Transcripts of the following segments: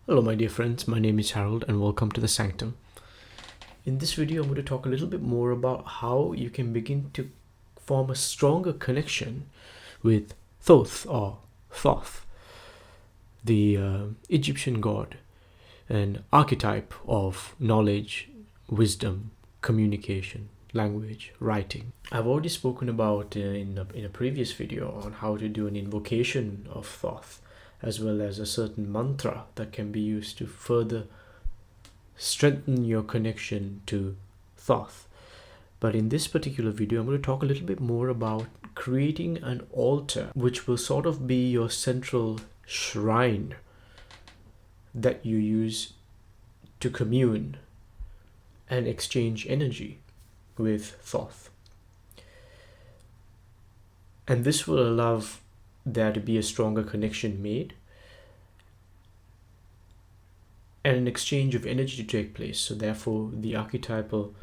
Hello my dear friends, my name is Harold and welcome to the Sanctum. In this video I'm going to talk a little bit more about how you can begin to form a stronger connection with Thoth or Thoth, the Egyptian god, an archetype of knowledge, wisdom, communication, language, writing. I've already spoken about in a previous video on how to do an invocation of Thoth, as well as a certain mantra that can be used to further strengthen your connection to Thoth. But in this particular video, I'm going to talk a little bit more about creating an altar, which will sort of be your central shrine that you use to commune and exchange energy with Thoth. And this will allow there to be a stronger connection made and an exchange of energy to take place. So therefore the archetypal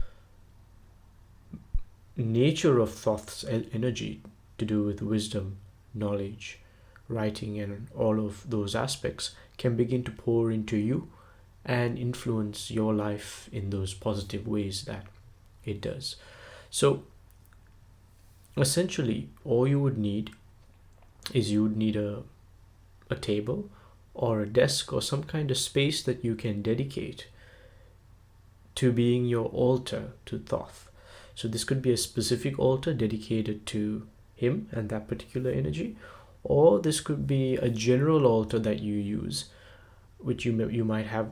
nature of Thoth's energy to do with wisdom, knowledge, writing and all of those aspects can begin to pour into you and influence your life in those positive ways that it does. So essentially all you would need is you would need a table or a desk or some kind of space that you can dedicate to being your altar to Thoth. So this could be a specific altar dedicated to him and that particular energy, or this could be a general altar that you use, which you might have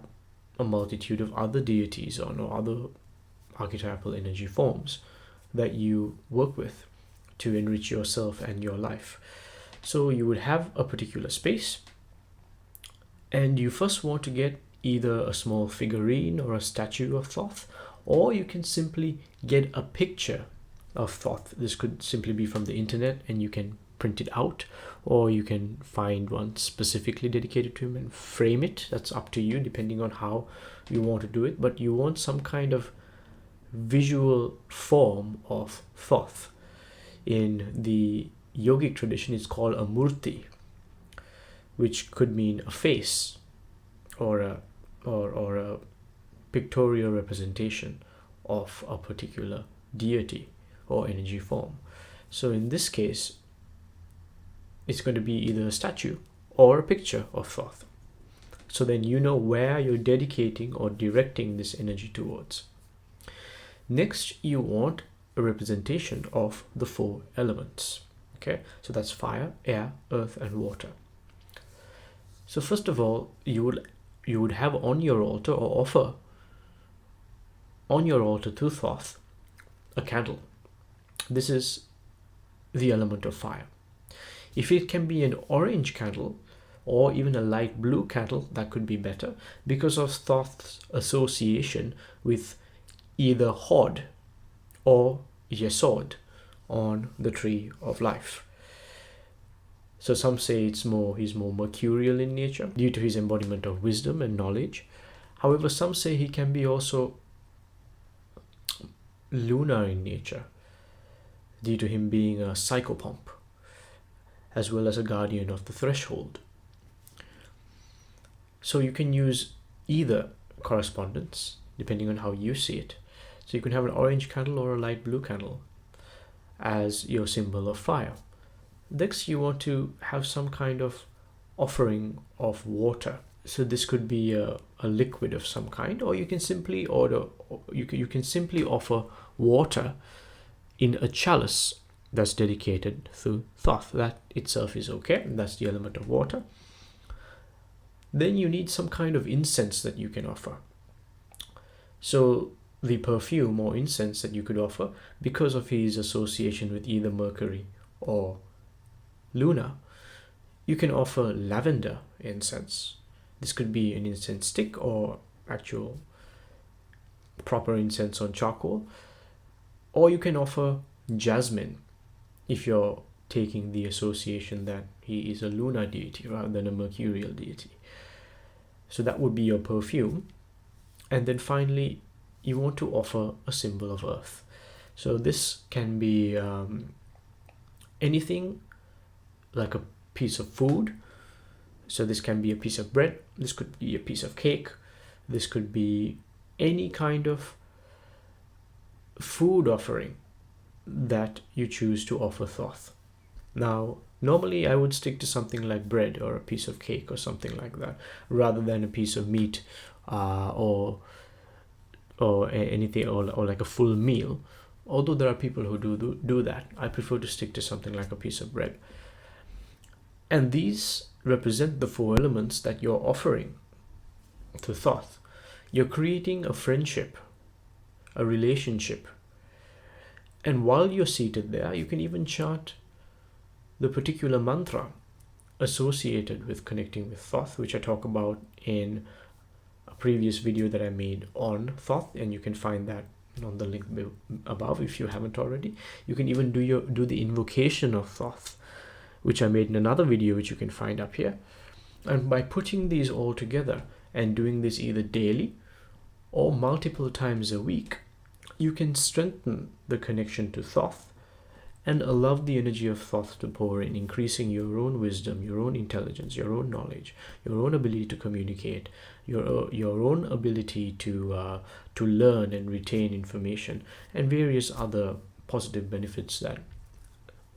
a multitude of other deities on or other archetypal energy forms that you work with to enrich yourself and your life. So you would have a particular space, and you first want to get either a small figurine or a statue of Thoth, or you can simply get a picture of Thoth. This could simply be from the internet and you can print it out, or you can find one specifically dedicated to him and frame it. That's up to you depending on how you want to do it, but you want some kind of visual form of Thoth. In the yogic tradition, it's called a murti, which could mean a face or a pictorial representation of a particular deity or energy form. So in this case, it's going to be either a statue or a picture of Thoth. So then you know where you're dedicating or directing this energy towards. Next, you want a representation of the four elements. Okay, so that's fire, air, earth, and water. So first of all, you would have on your altar or offer on your altar to Thoth a candle. This is the element of fire. If it can be an orange candle or even a light blue candle, that could be better because of Thoth's association with either Hod or Yesod on the tree of life. So some say he's more mercurial in nature due to his embodiment of wisdom and knowledge. However, some say he can be also lunar in nature due to him being a psychopomp as well as a guardian of the threshold. So you can use either correspondence depending on how you see it. So you can have an orange candle or a light blue candle as your symbol of fire. Next, you want to have some kind of offering of water. So this could be a liquid of some kind, or you can simply offer water in a chalice that's dedicated to Thoth. That itself is okay. That's the element of water. Then you need some kind of incense that you can offer. So the perfume or incense that you could offer, because of his association with either Mercury or Luna, you can offer lavender incense. This could be an incense stick or actual proper incense on charcoal, or you can offer jasmine if you're taking the association that he is a lunar deity rather than a mercurial deity. So that would be your perfume. And then finally, you want to offer a symbol of earth. So this can be anything like a piece of food So this can be a piece of bread, this could be a piece of cake, this could be any kind of food offering that you choose to offer thoth. Now, normally I would stick to something like bread or a piece of cake or something like that, rather than a piece of meat or anything, or like a full meal. Although there are people who do that, I prefer to stick to something like a piece of bread. And these represent the 4 elements that you're offering to thoth. You're creating a friendship, a relationship. And while you're seated there, you can even chant the particular mantra associated with connecting with thoth, which I talk about in a previous video that I made on thoth, and you can find that on the link above if you haven't already. You can even do the invocation of thoth, which I made in another video, which you can find up here. And by putting these all together and doing this either daily or multiple times a week, you can strengthen the connection to thoth and allow the energy of thoth to pour in, increasing your own wisdom, your own intelligence, your own knowledge, your own ability to communicate, your own ability to learn and retain information, and various other positive benefits that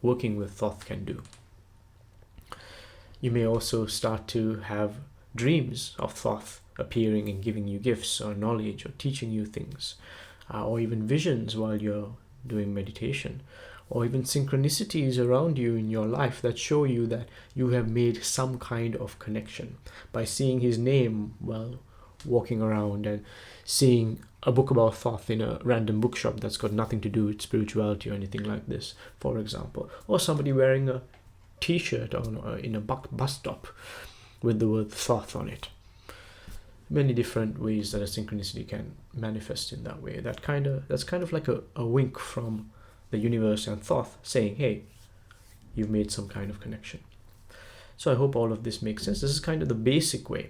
working with thoth can do. You may also start to have dreams of thoth appearing and giving you gifts or knowledge or teaching you things, or even visions while you're doing meditation, or even synchronicities around you in your life that show you that you have made some kind of connection by seeing his name while walking around, and seeing a book about thoth in a random bookshop that's got nothing to do with spirituality or anything like this, for example, or somebody wearing a t-shirt in a bus stop with the word thoth on it. Many different ways that a synchronicity can manifest in that way. That's kind of like a wink from the universe and thoth saying, hey, you've made some kind of connection. So I hope all of this makes sense. This is kind of the basic way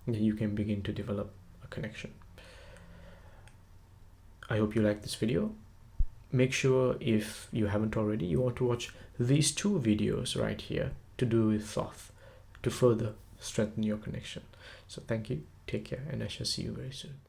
that you can begin to develop a connection. I hope you like this video. Make sure, if you haven't already, you want to watch these 2 videos right here to do with thoth to further strengthen your connection. So thank you, take care, and I shall see you very soon.